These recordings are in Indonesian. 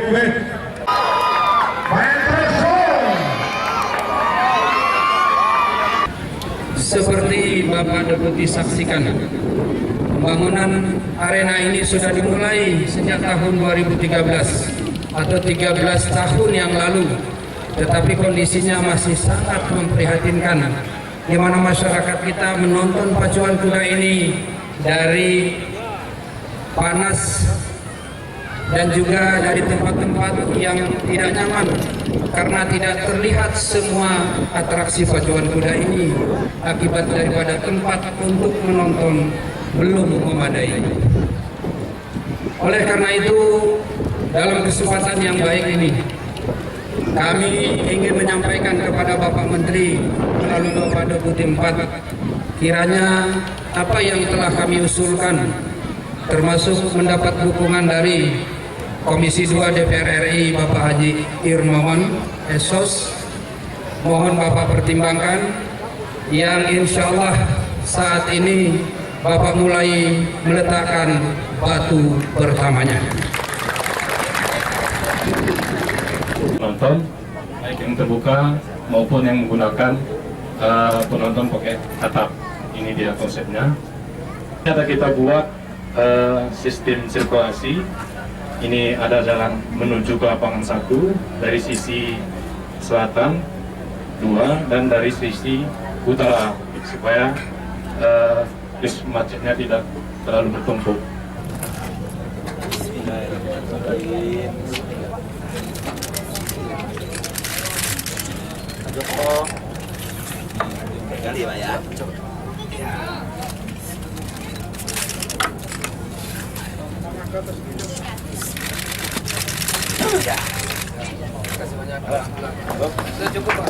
Kuwait. Seperti Bapak Deputi saksikan, pembangunan arena ini sudah dimulai sejak tahun 2013 atau 13 tahun yang lalu, tetapi kondisinya masih sangat memprihatinkan, di mana masyarakat kita menonton pacuan kuda ini dari panas dan juga dari tempat-tempat yang tidak nyaman karena tidak terlihat semua atraksi pacuan kuda ini akibat daripada tempat untuk menonton belum memadai. Oleh karena itu, dalam kesempatan yang baik ini kami ingin menyampaikan kepada Bapak Menteri melalui Bapak Deputi 4, kiranya apa yang telah kami usulkan termasuk mendapat dukungan dari Komisi 2 DPR RI Bapak Haji Irmawan Esos, mohon Bapak pertimbangkan, yang insya Allah saat ini Bapak mulai meletakkan batu pertamanya. Penonton baik yang terbuka maupun yang menggunakan penonton pakai atap, ini dia konsepnya. Ada kita buat sistem sirkulasi. Ini ada jalan menuju ke lapangan 1 dari sisi selatan 2 dan dari sisi utara, supaya macetnya tidak terlalu bertumpuk. Bismillahirrahmanirrahim. Joko. Kali Pak ya. Ya. Terima kasih banyak. Sudah cukup Pak.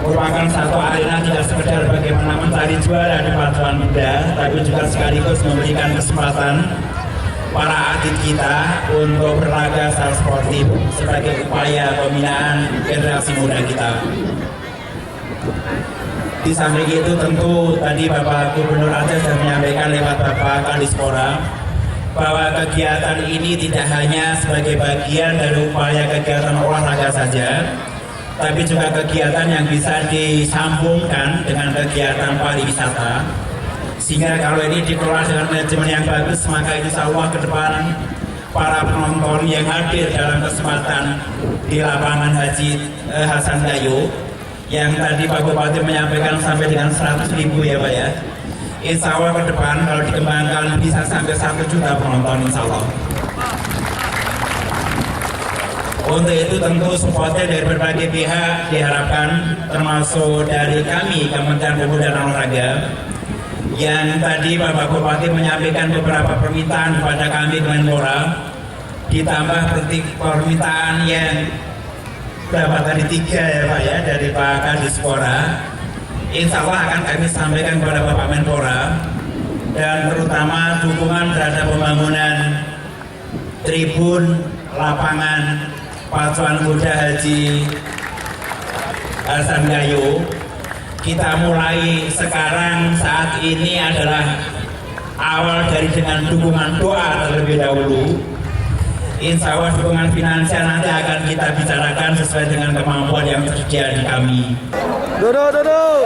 Merupakan satu arena tidak sekedar bagaimana mencari juara di pacuan kuda, tapi juga sekaligus memberikan kesempatan para atlet kita untuk berlaga secara sportif sebagai upaya pembinaan generasi muda kita. Di samping itu tentu tadi Bapak Gubernur Aceh sudah menyampaikan lewat Bapak Kadispora bahwa kegiatan ini tidak hanya sebagai bagian dari upaya kegiatan olahraga saja, tapi juga kegiatan yang bisa disambungkan dengan kegiatan pariwisata, sehingga kalau ini dikelola dengan manajemen yang bagus, maka insya Allah ke depan para penonton yang hadir dalam kesempatan di lapangan Haji Hasan Gayo yang tadi Pak Bupati menyampaikan sampai dengan 100.000 ya Pak ya, insya Allah ke depan kalau dikembangkan bisa sampai 1 juta penonton insya Allah. Untuk itu tentu supportnya dari berbagai pihak diharapkan, termasuk dari kami Kementerian Pemuda dan Olahraga, yang tadi Bapak Bupati menyampaikan beberapa permintaan kepada kami Kemenpora, ditambah permintaan yang berapa tadi 3 ya Pak ya dari Pak Kadispora, insya Allah akan kami sampaikan kepada Bapak Menpora, dan terutama dukungan terhadap pembangunan tribun lapangan pacuan kuda Haji Hasan Gayo. Kita mulai sekarang saat ini adalah awal dari dengan dukungan doa terlebih dahulu. Insya Allah dukungan finansial nanti akan kita bicarakan sesuai dengan kemampuan yang tersedia di kami. Duduk.